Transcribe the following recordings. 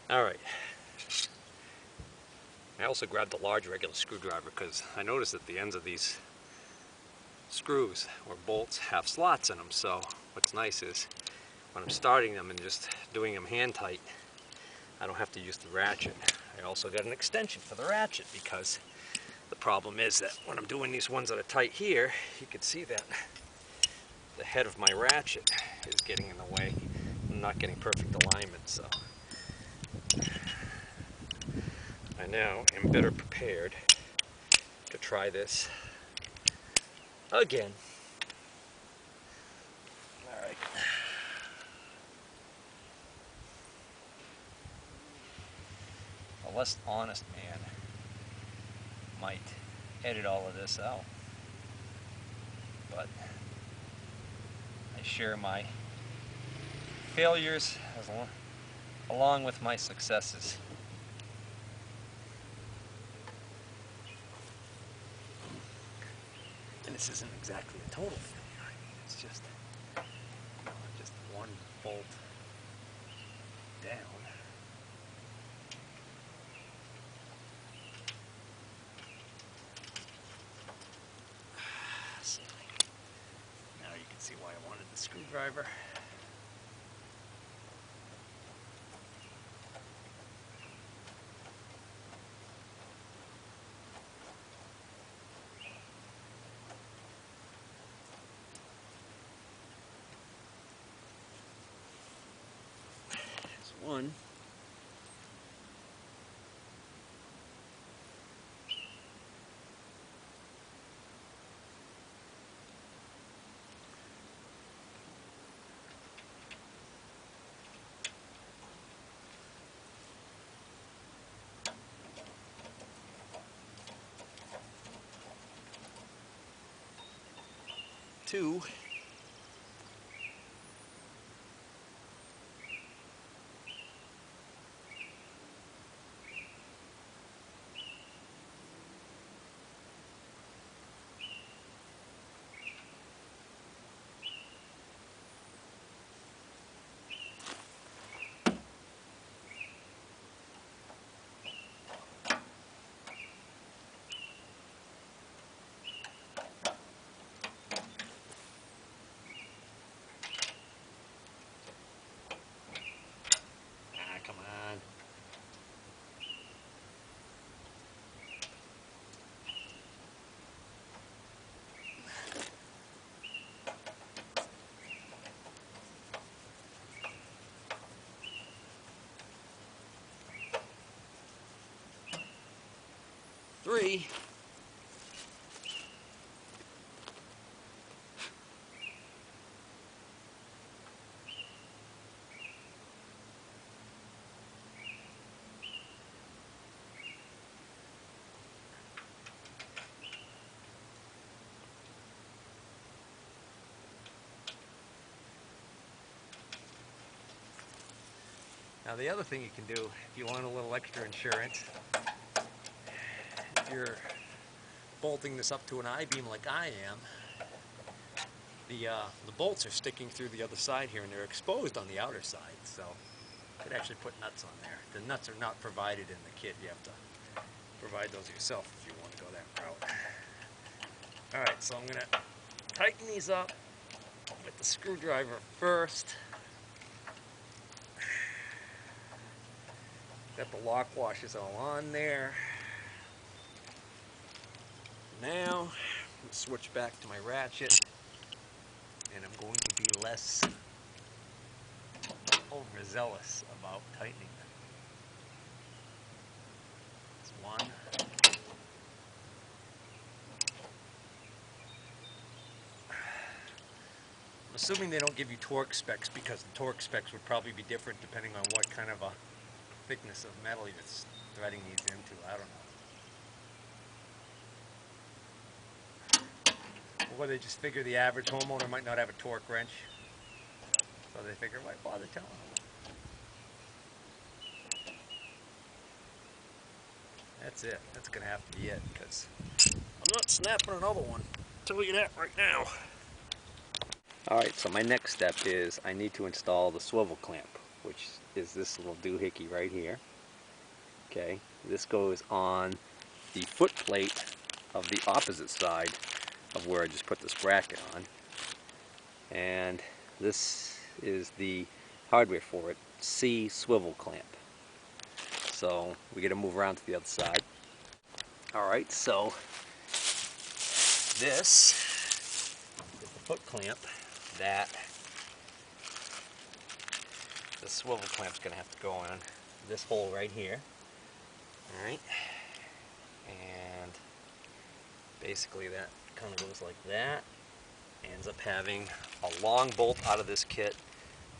Alright. I also grabbed a large regular screwdriver because I noticed that the ends of these screws or bolts have slots in them. So what's nice is when I'm starting them and just doing them hand tight, I don't have to use the ratchet. I also got an extension for the ratchet because the problem is that when I'm doing these ones that are tight here, you can see that the head of my ratchet is getting in the way. I'm not getting perfect alignment, so I now am better prepared to try this again. Alright. A less honest man might edit all of this out, but I share my failures along with my successes. And this isn't exactly a total failure. I mean, it's just one bolt down. So, now you can see why I wanted the screwdriver. One. Two. Come on. Three. Now the other thing you can do, if you want a little extra insurance, if you're bolting this up to an I-beam like I am, the bolts are sticking through the other side here and they're exposed on the outer side, so you could actually put nuts on there. The nuts are not provided in the kit. You have to provide those yourself if you want to go that route. Alright, so I'm going to tighten these up with the screwdriver first. Got the lock washers all on there. Now, I'm going to switch back to my ratchet, and I'm going to be less overzealous about tightening them. That's one. I'm assuming they don't give you torque specs because the torque specs would probably be different depending on what kind of a thickness of metal you're threading these into. I don't know. Or they just figure the average homeowner might not have a torque wrench. So they figure, why bother telling them? That's it. That's going to have to be it because I'm not snapping another one. I'll tell you that right now. Alright, so my next step is I need to install the swivel clamp, which is this little doohickey right here. Okay, this goes on the foot plate of the opposite side of where I just put this bracket on. And this is the hardware for it, C swivel clamp. So we got to move around to the other side. Alright, so this is the foot clamp that the swivel clamp's going to have to go in this hole right here. Alright, and basically that kind of goes like that. Ends up having a long bolt out of this kit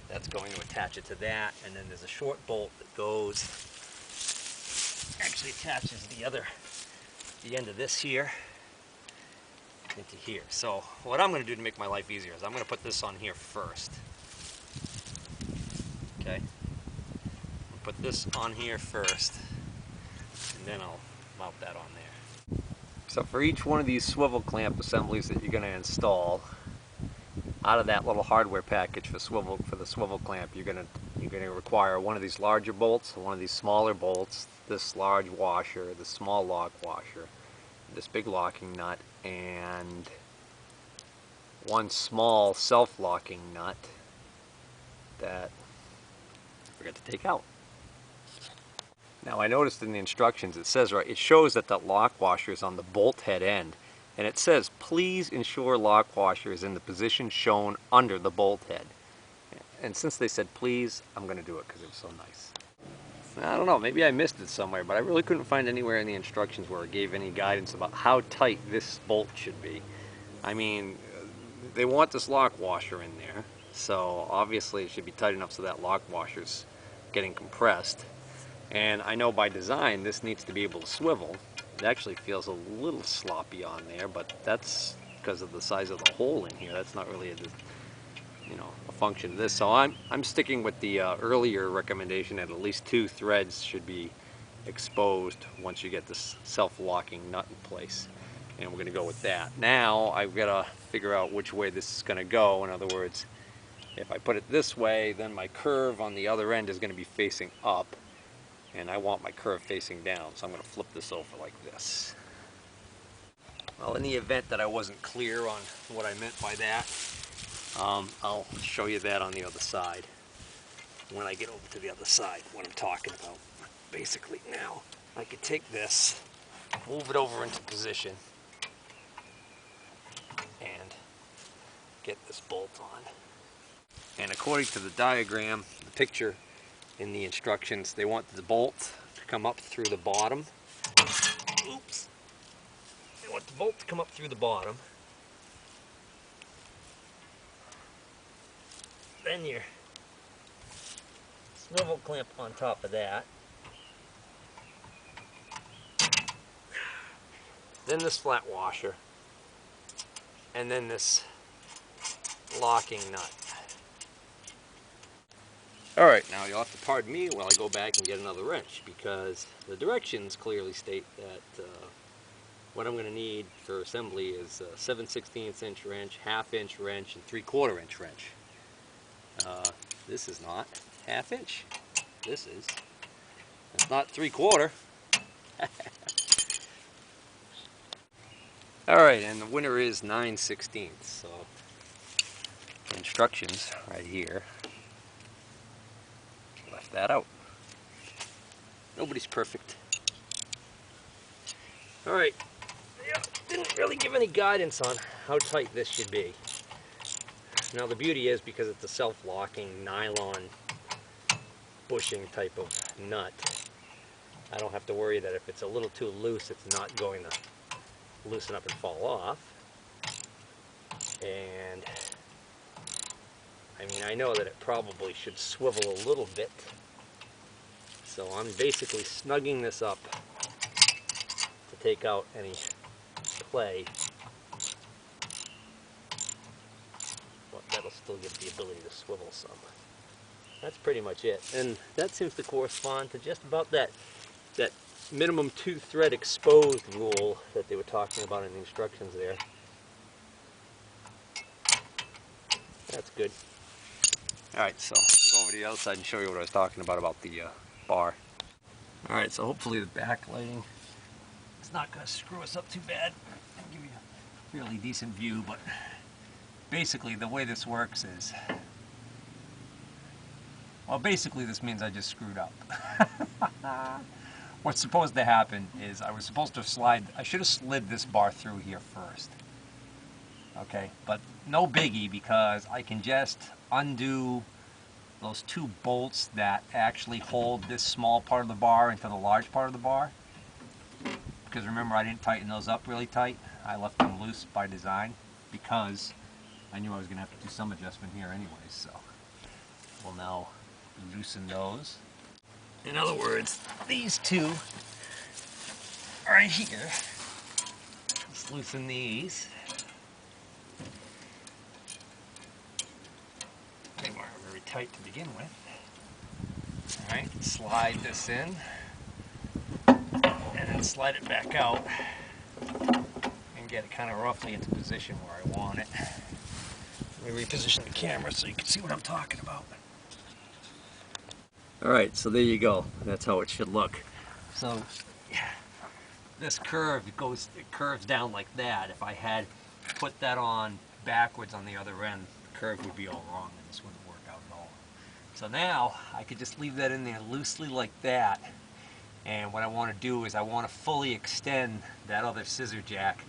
that's going to attach it to that, and then there's a short bolt that goes, actually attaches the end of this here into here. So what I'm going to do to make my life easier is I'm going to put this on here first. Okay, I'll put this on here first, and then I'll mount that on there. So for each one of these swivel clamp assemblies that you're going to install, out of that little hardware package for the swivel clamp, you're going to require one of these larger bolts, one of these smaller bolts, this large washer, this small lock washer, this big locking nut, and one small self-locking nut that I forgot to take out. Now I noticed in the instructions it says, right, it shows that the lock washer is on the bolt head end, and it says please ensure lock washer is in the position shown under the bolt head. And since they said please, I'm going to do it because it was so nice. I don't know, maybe I missed it somewhere, but I really couldn't find anywhere in the instructions where it gave any guidance about how tight this bolt should be. I mean, they want this lock washer in there, so obviously it should be tight enough so that lock washer's getting compressed. And I know by design this needs to be able to swivel. It actually feels a little sloppy on there, but that's because of the size of the hole in here. That's not really a function of this. So I'm sticking with the earlier recommendation that at least 2 threads should be exposed once you get this self-locking nut in place. And we're going to go with that. Now I've got to figure out which way this is going to go. In other words, if I put it this way, then my curve on the other end is going to be facing up. And I want my curve facing down, so I'm going to flip this over like this. Well, in the event that I wasn't clear on what I meant by that, I'll show you that on the other side. When I get over to the other side, what I'm talking about. Basically now, I could take this, move it over into position, and get this bolt on. And according to the diagram, the picture in the instructions, they want the bolt to come up through the bottom. Oops. They want the bolt to come up through the bottom. Then your swivel clamp on top of that. Then this flat washer. And then this locking nut. Alright, now you'll have to pardon me while I go back and get another wrench, because the directions clearly state that what I'm going to need for assembly is a 7/16 inch wrench, 1/2 inch wrench, and 3/4 inch wrench. This is not 1/2 inch. This is. It's not 3/4. Alright, and the winner is 9/16. So, instructions right here. Left that out. Nobody's perfect. Alright, yeah, didn't really give any guidance on how tight this should be. Now the beauty is, because it's a self-locking nylon bushing type of nut, I don't have to worry that if it's a little too loose, it's not going to loosen up and fall off. And I mean, I know that it probably should swivel a little bit, so I'm basically snugging this up to take out any play, but that'll still give the ability to swivel some. That's pretty much it, and that seems to correspond to just about that minimum 2 thread exposed rule that they were talking about in the instructions there. That's good. Alright, so I'm over to the other side and show you what I was talking about the bar. Alright, so hopefully the backlighting is not going to screw us up too bad. I'll give you a fairly decent view, but basically the way this works is, well, basically this means I just screwed up. What's supposed to happen is I should have slid this bar through here first. Okay, but no biggie, because I can just undo those two bolts that actually hold this small part of the bar into the large part of the bar. Because remember, I didn't tighten those up really tight. I left them loose by design because I knew I was going to have to do some adjustment here anyways. So we'll now loosen those. In other words, these two right here. Let's loosen these. They weren't very tight to begin with. Alright, slide this in and then slide it back out and get it kind of roughly into position where I want it. Let me reposition the camera so you can see what I'm talking about. Alright, so there you go. That's how it should look. So this curve, it curves down like that. If I had put that on backwards on the other end, the curve would be all wrong and this wouldn't work out at all. So now I could just leave that in there loosely like that. And what I want to do is I want to fully extend that other scissor jack.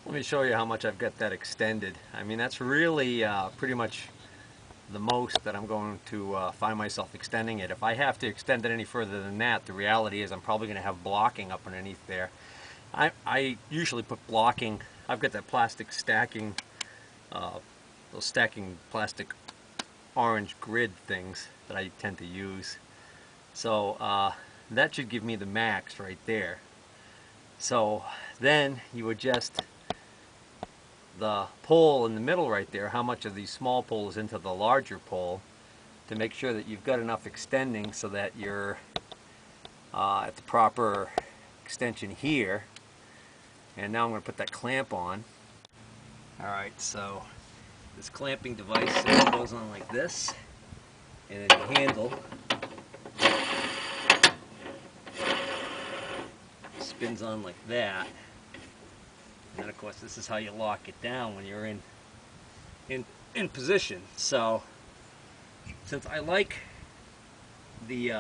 Let me show you how much I've got that extended. I mean, that's really pretty much the most that I'm going to find myself extending it. If I have to extend it any further than that, the reality is I'm probably going to have blocking up underneath there. I usually put blocking. I've got that plastic stacking, those stacking plastic orange grid things that I tend to use. So that should give me the max right there. So then you adjust the pole in the middle right there, how much of these small poles into the larger pole, to make sure that you've got enough extending so that you're at the proper extension here. And now I'm going to put that clamp on. Alright, so this clamping device goes on like this, and then the handle spins on like that. And then of course this is how you lock it down when you're in position. So since I like the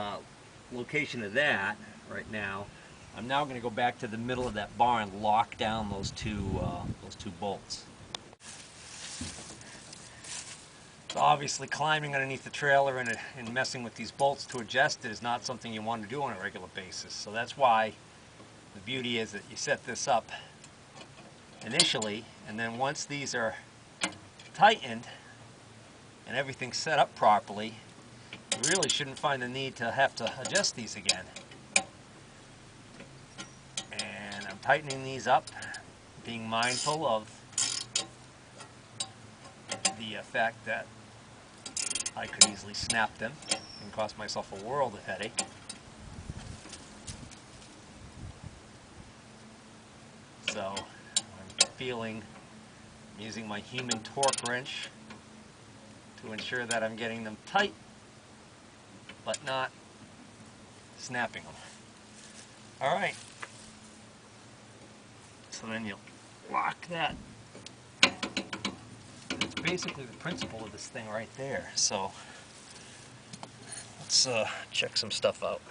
location of that right now, I'm now going to go back to the middle of that bar and lock down those two bolts. So obviously climbing underneath the trailer and messing with these bolts to adjust it is not something you want to do on a regular basis. So that's why the beauty is that you set this up initially, and then once these are tightened and everything's set up properly, you really shouldn't find the need to have to adjust these again. And I'm tightening these up, being mindful of the fact that I could easily snap them and cost myself a world of headache. So I'm using my human torque wrench to ensure that I'm getting them tight but not snapping them. Alright, so then you'll lock that. It's basically the principle of this thing right there. So let's check some stuff out.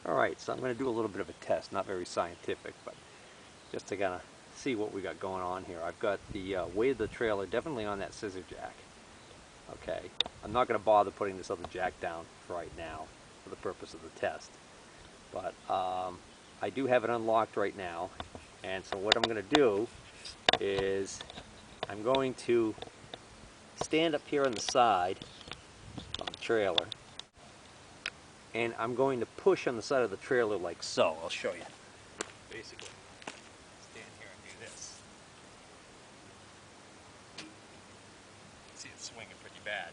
Alright, so I'm going to do a little bit of a test, not very scientific, but just to kind of see what we got going on here. I've got the weight of the trailer definitely on that scissor jack. Okay, I'm not going to bother putting this other jack down right now for the purpose of the test, but I do have it unlocked right now, and so what I'm going to do is I'm going to stand up here on the side of the trailer, and I'm going to push on the side of the trailer like so. I'll show you. Basically, stand here and do this. See, it's swinging pretty bad.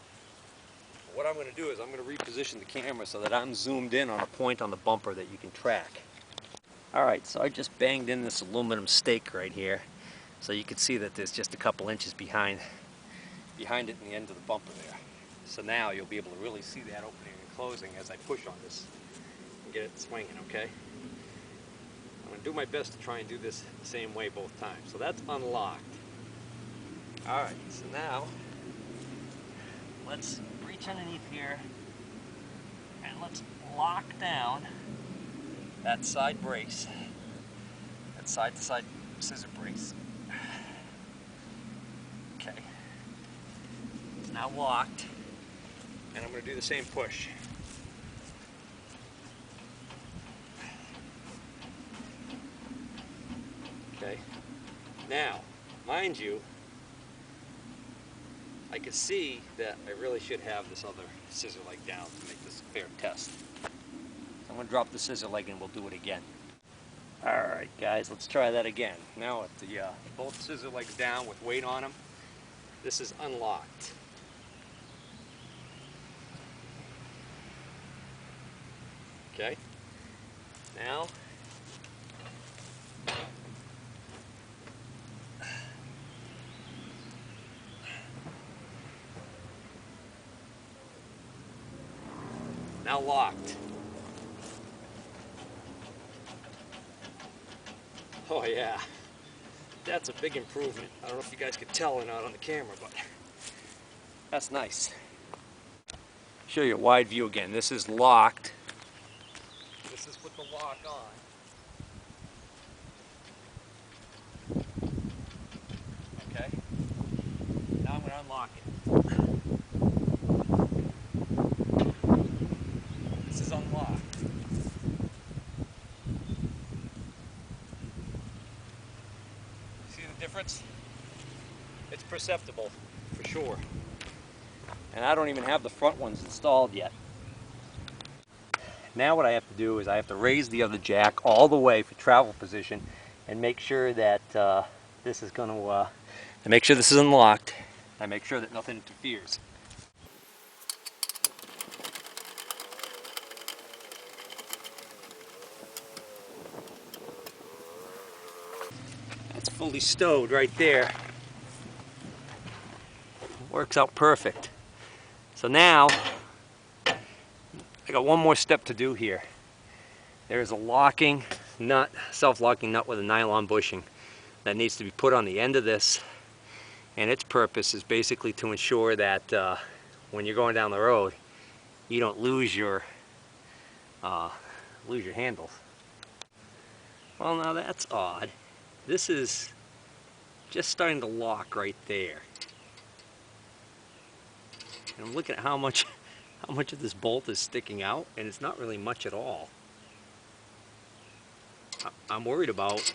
But what I'm going to do is I'm going to reposition the camera so that I'm zoomed in on a point on the bumper that you can track. Alright, so I just banged in this aluminum stake right here, so you can see that there's just a couple inches behind it in the end of the bumper there. So now you'll be able to really see that opening and closing as I push on this and get it swinging, okay? I'm going to do my best to try and do this the same way both times. So that's unlocked. Alright, so now let's reach underneath here and let's lock down that side brace, that side-to-side scissor brace. Okay, it's now locked, and I'm going to do the same push. Okay, now, mind you, I can see that I really should have this other scissor leg down to make this a fair test. So I'm going to drop the scissor leg and we'll do it again. Alright guys, let's try that again. Now with the both scissor legs down with weight on them, this is unlocked. Okay, now locked. Oh yeah, that's a big improvement. I don't know if you guys could tell or not on the camera, but that's nice. Show you a wide view again. This is locked. This is with the lock on. Okay. Now I'm going to unlock it. This is unlocked. See the difference? It's perceptible, for sure. And I don't even have the front ones installed yet. Now what I have to do is I have to raise the other jack all the way for travel position and make sure that this is going to, make sure this is unlocked. I make sure that nothing interferes. That's fully stowed right there. Works out perfect. So now, I got one more step to do here. There's a locking nut, self-locking nut with a nylon bushing that needs to be put on the end of this, and its purpose is basically to ensure that when you're going down the road, you don't lose your handles. Well, now that's odd. This is just starting to lock right there. And I'm looking at how much of this bolt is sticking out, and it's not really much at all. I'm worried about,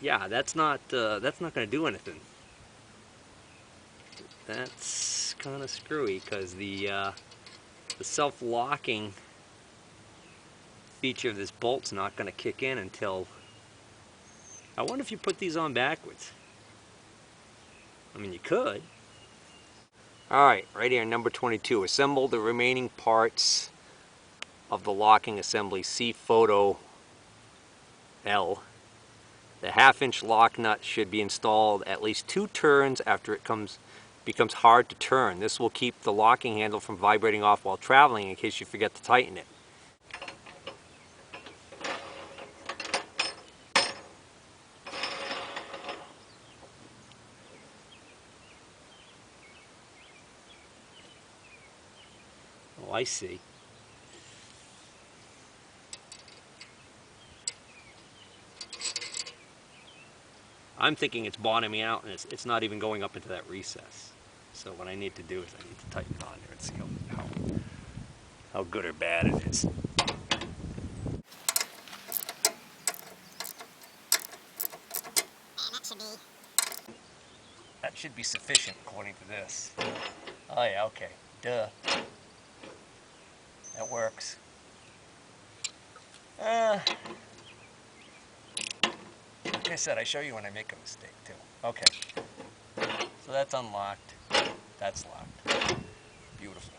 yeah, that's not going to do anything. That's kind of screwy because the self-locking feature of this bolt's not going to kick in until, I wonder if you put these on backwards. I mean, you could. Alright, right here, number 22. Assemble the remaining parts of the locking assembly. See photo L. The 1/2-inch lock nut should be installed at least 2 turns after it becomes hard to turn. This will keep the locking handle from vibrating off while traveling in case you forget to tighten it. Oh, I see. I'm thinking it's bottoming out and it's not even going up into that recess. So what I need to do is I need to tighten it on there and see how good or bad it is. That should be sufficient according to this. Oh yeah, okay. Duh. That works. Like I said, I show you when I make a mistake too. Okay. So that's unlocked. That's locked. Beautiful.